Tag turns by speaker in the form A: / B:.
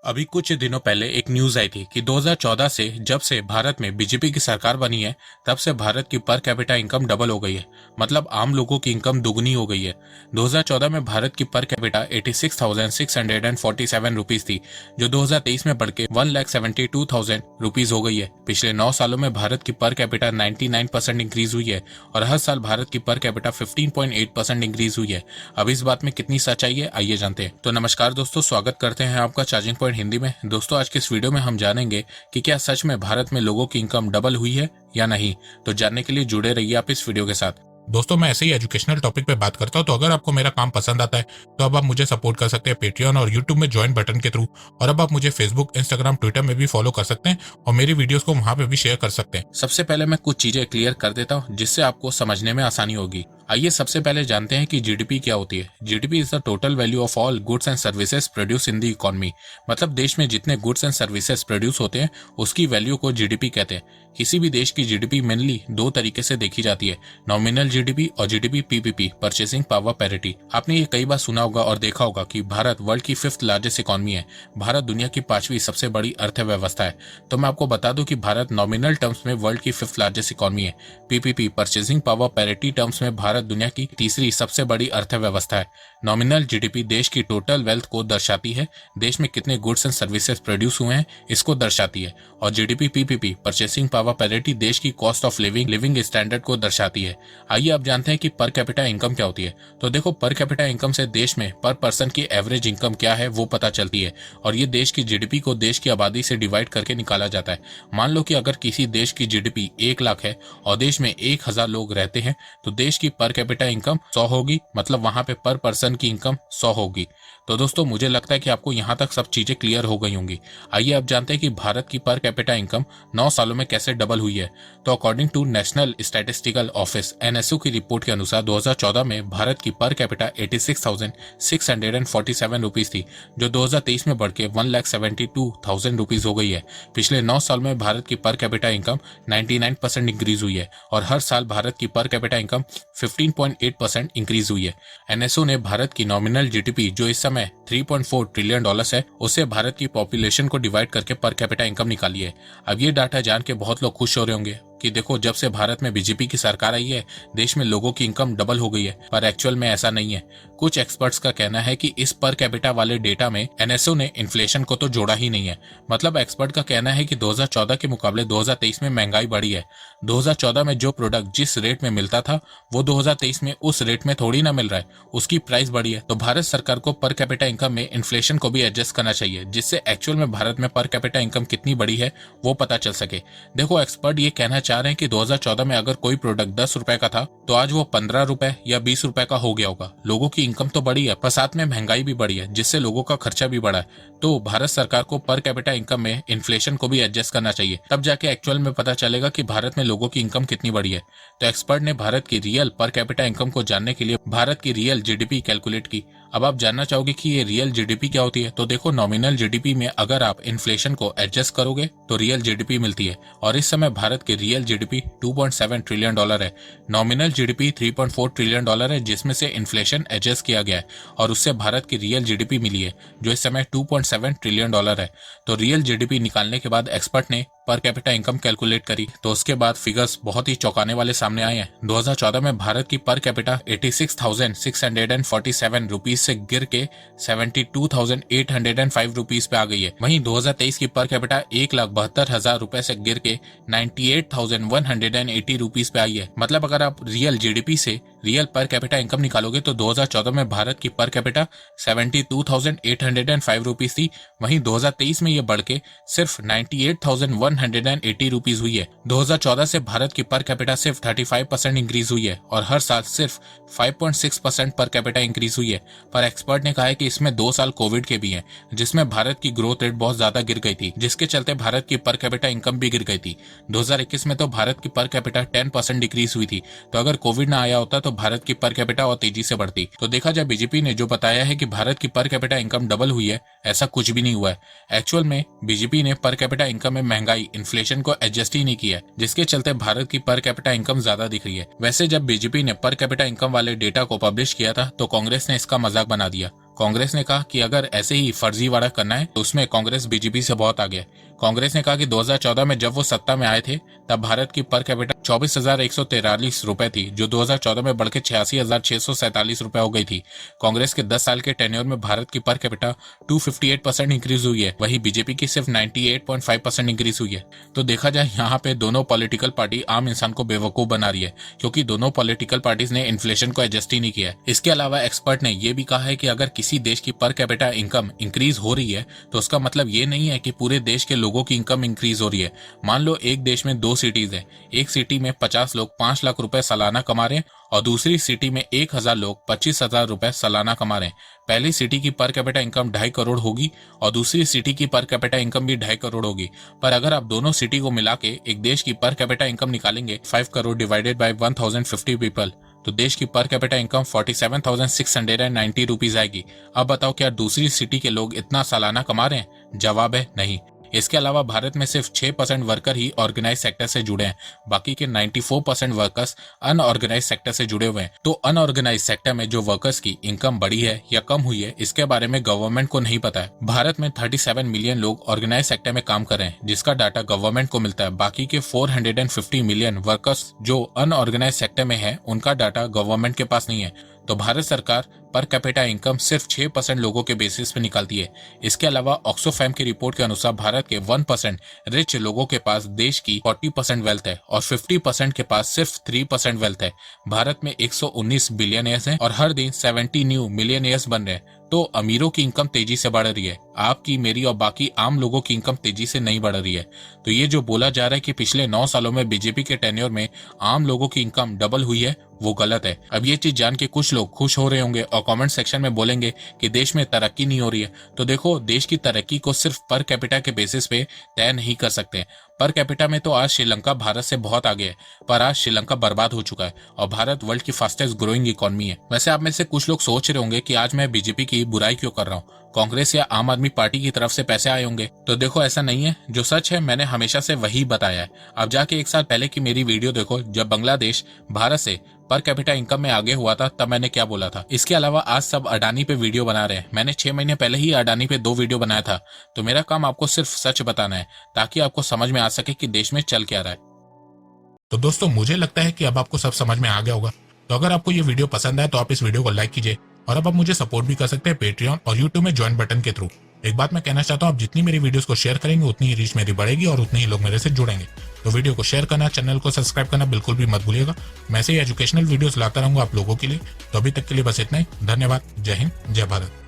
A: अभी कुछ दिनों पहले एक न्यूज आई थी कि 2014 से जब से भारत में बीजेपी की सरकार बनी है तब से भारत की पर कैपिटा इनकम डबल हो गई है। मतलब आम लोगों की इनकम दुगनी हो गई है। 2014 में भारत की पर कैपिटा 86,647 रुपीज थी, जो 2023 में बढ़ के 1,72,000 रुपीज हो गई है। पिछले 9 सालों में भारत की पर कैपिटा 99% इंक्रीज हुई है और हर साल भारत की पर कैपिटा 15.8% इंक्रीज हुई है। अब इस बात में कितनी सच्चाई है, आइए जानते हैं। तो नमस्कार दोस्तों, स्वागत करते हैं आपका चार्जिंग पॉइंट हिंदी में। दोस्तों, आज के इस वीडियो में हम जानेंगे कि क्या सच में भारत में लोगों की इनकम डबल हुई है या नहीं। तो जानने के लिए जुड़े रहिए आप इस वीडियो के साथ।
B: दोस्तों, मैं ऐसे ही एजुकेशनल टॉपिक पे बात करता हूं, तो अगर आपको मेरा काम पसंद आता है तो अब आप मुझे सपोर्ट कर सकते हैं पेट्रियन और यूट्यूब में ज्वाइन बटन के थ्रू। और अब आप मुझे फेसबुक, इंस्टाग्राम, ट्विटर में भी फॉलो कर सकते हैं और मेरी वीडियोस को वहां पे भी शेयर कर सकते हैं।
A: सबसे पहले मैं कुछ चीजें क्लियर कर देता हूं जिससे आपको समझने में आसानी होगी। आइए सबसे पहले जानते हैं कि जीडीपी क्या होती है। GDP is the total value of all goods and services produce in the economy. मतलब देश में जितने गुड्स एंड सर्विसेज प्रोड्यूस होते हैं उसकी वैल्यू को जीडीपी कहते हैं। किसी भी देश की जीडीपी मेनली दो तरीके से देखी जाती है, नॉमिनल जीडीपी और GDP PPP, purchasing power parity. आपने ये कई बार सुना होगा और देखा होगा कि भारत वर्ल्ड की 5th लार्जेस्ट इकोनॉमी है। भारत दुनिया की 5वीं सबसे बड़ी अर्थव्यवस्था है। तो मैं आपको बता दूं कि भारत नॉमिनल टर्म्स में वर्ल्ड की 5th लार्जेस्ट इकोनॉमी है। PPP, purchasing power parity terms में भारत दुनिया की तीसरी सबसे बड़ी अर्थव्यवस्था है। नॉमिनल जीडीपी देश की टोटल वेल्थ को दर्शाती है, देश में कितने गुड्स एंड सर्विसेज प्रोड्यूस हुए हैं इसको दर्शाती है। और GDP PPP, purchasing power parity, देश की कॉस्ट ऑफ लिविंग स्टैंडर्ड को दर्शाती है। आइए अब जानते हैं कि पर कैपिटा इनकम क्या होती है। तो देखो, पर कैपिटा इनकम से देश में पर पर्सन की एवरेज इनकम क्या है वो पता चलती है, और ये देश की जीडीपी को देश की आबादी से डिवाइड करके निकाला जाता है। मान लो कि अगर किसी देश की जीडीपी 1 लाख है और देश में 1,000 लोग रहते हैं तो देश की पर कैपिटा इनकम 100 होगी। मतलब वहां पे पर पर्सन की इनकम 100 होगी। तो दोस्तों, मुझे लगता है कि आपको यहाँ तक सब चीजें क्लियर हो गई होंगी। आइए अब जानते हैं कि भारत की पर कैपिटा इनकम 9 सालों में कैसे डबल हुई है। तो according to National Statistical Office NSO की रिपोर्ट के अनुसार 2014 में भारत की पर कैपिटा 86,647 रुपीज थी, जो 2023 में बढ़ के 1,72,000 रुपीज हो गई है। पिछले 9 साल में भारत की पर कैपिटा इनकम 99% इंक्रीज हुई है और हर साल भारत की पर कैपिटा इनकम 15.8% इंक्रीज हुई है। एनएसओ ने भारत की नॉमिनल जीडीपी, जो इस समय $3.4 ट्रिलियन है, उससे भारत की पॉपुलेशन को डिवाइड करके पर कैपिटा इनकम निकाली है। अब ये डाटा जान के बहुत लोग खुश हो रहे होंगे कि देखो, जब से भारत में बीजेपी की सरकार आई है देश में लोगों की इनकम डबल हो गई है, पर एक्चुअल में ऐसा नहीं है। कुछ एक्सपर्ट्स का कहना है कि इस पर कैपिटा वाले डेटा में एनएसओ ने इन्फ्लेशन को तो जोड़ा ही नहीं है। मतलब एक्सपर्ट का कहना है कि 2014 के मुकाबले 2023 में महंगाई बढ़ी है। 2014 में जो प्रोडक्ट जिस रेट में मिलता था वो 2023 में उस रेट में थोड़ी ना मिल रहा है, उसकी प्राइस बढ़ी है। तो भारत सरकार को पर कैपिटा इनकम में इन्फ्लेशन को भी एडजस्ट करना चाहिए, जिससे एक्चुअल में भारत में पर कैपिटा इनकम कितनी बड़ी है वो पता चल सके। देखो, एक्सपर्ट ये कहना चाह रहे हैं कि 2014 में अगर कोई प्रोडक्ट 10 रुपए का था तो आज वो 15 रुपए या 20 रुपए का हो गया होगा। लोगों की इनकम तो बढ़ी है पर साथ में महंगाई भी बढ़ी है, जिससे लोगों का खर्चा भी बढ़ा है। तो भारत सरकार को पर कैपिटा इनकम में इन्फ्लेशन को भी एडजस्ट करना चाहिए, तब जाके एक्चुअल में पता चलेगा कि भारत में लोगों की इनकम कितनी बढ़ी है। तो एक्सपर्ट ने भारत की रियल पर कैपिटा इनकम को जानने के लिए भारत की रियल जीडीपी कैलकुलेट की। अब आप जानना चाहोगे कि ये रियल जीडीपी क्या होती है। तो देखो, नॉमिनल जीडीपी में अगर आप इन्फ्लेशन को एडजस्ट करोगे तो रियल जीडीपी मिलती है, और इस समय भारत की रियल जीडीपी $2.7 ट्रिलियन है। नॉमिनल जीडीपी $3.4 ट्रिलियन है, जिसमें से इन्फ्लेशन एडजस्ट किया गया है और उससे भारत की रियल जीडीपी मिली है, जो इस समय $2.7 ट्रिलियन है। तो रियल जीडीपी निकालने के बाद एक्सपर्ट ने पर कैपिटा इनकम कैलकुलेट करी तो उसके बाद फिगर्स बहुत ही चौंकाने वाले सामने आए हैं। 2014 में भारत की पर कैपिटा 86,647 रुपीज से गिर के 72,805 रुपीज पे आ गई है। वहीं 2023 की पर कैपिटा 1,72,000 रुपए से गिर के 98,180 रुपीज पे आई है। मतलब अगर आप रियल जीडीपी से रियल पर कैपिटा इनकम निकालोगे तो 2014 में भारत की पर कैपिटा 72,805 रुपीज थी। वहीं 2023 में ये बढ़ के सिर्फ 98,180 रुपीज हुई है। 2014 से भारत की पर कैपिटा सिर्फ 35% इंक्रीज हुई है और हर साल सिर्फ 5.6% पर कैपिटा इंक्रीज हुई है। पर एक्सपर्ट ने कहा है कि इसमें 2 साल कोविड के भी हैं, जिसमें भारत की ग्रोथ रेट बहुत ज्यादा गिर गई थी, जिसके चलते भारत की पर कैपिटा इनकम भी गिर गई थी। 2021 में तो भारत की पर कैपिटा 10% डिक्रीज हुई थी। तो अगर कोविड ना आया होता तो भारत की पर कैपिटा और तेजी से बढ़ती। तो देखा जाए, बीजेपी ने जो बताया है कि भारत की पर कैपिटा इनकम डबल हुई है, ऐसा कुछ भी नहीं हुआ है। एक्चुअल में बीजेपी ने पर कैपिटा इनकम में महंगाई, इन्फ्लेशन को एडजस्ट ही नहीं किया, जिसके चलते भारत की पर कैपिटा इनकम ज्यादा दिख रही है। वैसे जब बीजेपी ने पर कैपिटा इनकम वाले डेटा को पब्लिश किया था तो कांग्रेस ने इसका मजाक बना दिया। कांग्रेस ने कहा कि अगर ऐसे ही फर्जीवाड़ा करना है तो उसमें कांग्रेस बीजेपी से बहुत आगे है। कांग्रेस ने कहा कि 2014 में जब वो सत्ता में आए थे तब भारत की पर कैपिटा 24,143 रुपए थी, जो 2014 में बढ़ के 86,647 रुपए हो गई थी। कांग्रेस के 10 साल के टेन्योर में भारत की पर कैपिटा 258% इंक्रीज हुई है, वहीं बीजेपी की सिर्फ 98.5% इंक्रीज हुई है। तो देखा जाए यहाँ पे दोनों पॉलिटिकल पार्टी आम इंसान को बेवकूफ बना रही है, क्योंकि दोनों पॉलिटिकल पार्टीज ने इन्फ्लेशन को एडजस्ट ही नहीं किया है। इसके अलावा एक्सपर्ट ने यह भी कहा है कि अगर किसी देश की पर कैपिटा इनकम इंक्रीज हो रही है तो उसका मतलब ये नहीं है कि पूरे देश के लोगों की इनकम इंक्रीज हो रही है। मान लो एक देश में 2 सिटीज है, एक सिटी में 50 लोग 5 लाख रुपए सालाना कमा रहे हैं और दूसरी सिटी में 1000 लोग 25,000 रुपए सालाना कमा रहे हैं। पहली सिटी की पर कैपिटा इनकम 2.5 करोड़ होगी और दूसरी सिटी की पर कैपिटा इनकम भी 2.5 करोड़ होगी। पर अगर आप दोनों सिटी को मिला के एक देश की पर कैपिटा इनकम निकालेंगे 5 करोड़ डिवाइडेड बाय 1050 पीपल, तो देश की पर कैपिटा इनकम 47,690 रुपीज आएगी। अब बताओ क्या दूसरी सिटी के लोग इतना सालाना कमा रहे हैं? जवाब है नहीं। इसके अलावा भारत में सिर्फ 6% वर्कर ही ऑर्गेनाइज सेक्टर से जुड़े हैं, बाकी के 94% वर्कर्स अनऑर्गेनाइज सेक्टर से जुड़े हुए हैं। तो अनऑर्गेनाइज सेक्टर में जो वर्कर्स की इनकम बढ़ी है या कम हुई है, इसके बारे में गवर्नमेंट को नहीं पता है। भारत में 37 मिलियन लोग ऑर्गेनाइज सेक्टर में काम कर रहे हैं, जिसका डाटा गवर्नमेंट को मिलता है। बाकी के 450 मिलियन वर्कर्स जो अनऑर्गेनाइज सेक्टर में है, उनका डाटा गवर्नमेंट के पास नहीं है। तो भारत सरकार पर कैपिटा इनकम सिर्फ 6% लोगों के बेसिस पे निकालती है। इसके अलावा ऑक्सफैम की रिपोर्ट के अनुसार भारत के 1% रिच लोगों के पास देश की 40% वेल्थ है और 50% के पास सिर्फ 3% वेल्थ है। भारत में 119 बिलियनियर्स हैं और हर दिन 70 न्यू मिलियनियर्स बन रहे हैं। तो अमीरों की इनकम तेजी से बढ़ रही है, आपकी, मेरी और बाकी आम लोगों की इनकम तेजी से नहीं बढ़ रही है। तो ये जो बोला जा रहा है कि पिछले 9 सालों में बीजेपी के टेन्योर में आम लोगों की इनकम डबल हुई है, वो गलत है। अब ये चीज जान के कुछ लोग खुश हो रहे होंगे और कमेंट सेक्शन में बोलेंगे कि देश में तरक्की नहीं हो रही है। तो देखो, देश की तरक्की को सिर्फ पर कैपिटा के बेसिस पे तय नहीं कर सकते। पर कैपिटा में तो आज श्रीलंका भारत से बहुत आगे है, पर आज श्रीलंका बर्बाद हो चुका है और भारत वर्ल्ड की फास्टेस्ट ग्रोइंग इकोनॉमी है। वैसे आप में से कुछ लोग सोच रहे होंगे कि आज मैं बीजेपी की बुराई क्यों कर रहा हूँ, कांग्रेस या आम आदमी पार्टी की तरफ से पैसे आए होंगे। तो देखो, ऐसा नहीं है। जो सच है मैंने हमेशा से वही बताया है। अब जाके 1 साल पहले की मेरी वीडियो देखो, जब बांग्लादेश भारत से पर कैपिटा इनकम में आगे हुआ था, तब मैंने क्या बोला था। इसके अलावा आज सब अडानी पे वीडियो बना रहे हैं। मैंने 6 महीने पहले ही अडानी पे 2 वीडियो बनाया था। तो मेरा काम आपको सिर्फ सच बताना है, ताकि आपको समझ में आ सके कि देश में चल क्या रहा है।
B: तो दोस्तों, मुझे लगता है कि अब आपको सब समझ में आ गया होगा। तो अगर आपको ये वीडियो पसंद आए तो आप इस वीडियो को लाइक कीजिए और अब आप मुझे सपोर्ट भी कर सकते हैं पेट्रियन और यूट्यूब में ज्वाइन बटन के थ्रू। एक बात मैं कहना चाहता हूँ, आप जितनी मेरी वीडियोस को शेयर करेंगे उतनी ही रीच मेरी बढ़ेगी और उतने ही लोग मेरे से जुड़ेंगे। तो वीडियो को शेयर करना, चैनल को सब्सक्राइब करना बिल्कुल भी मत भूलिएगा। मैं ऐसे ही एजुकेशनल वीडियोस लाता रहूंगा आप लोगों के लिए। तो अभी तक के लिए बस इतना ही। धन्यवाद। जय हिंद, जय भारत।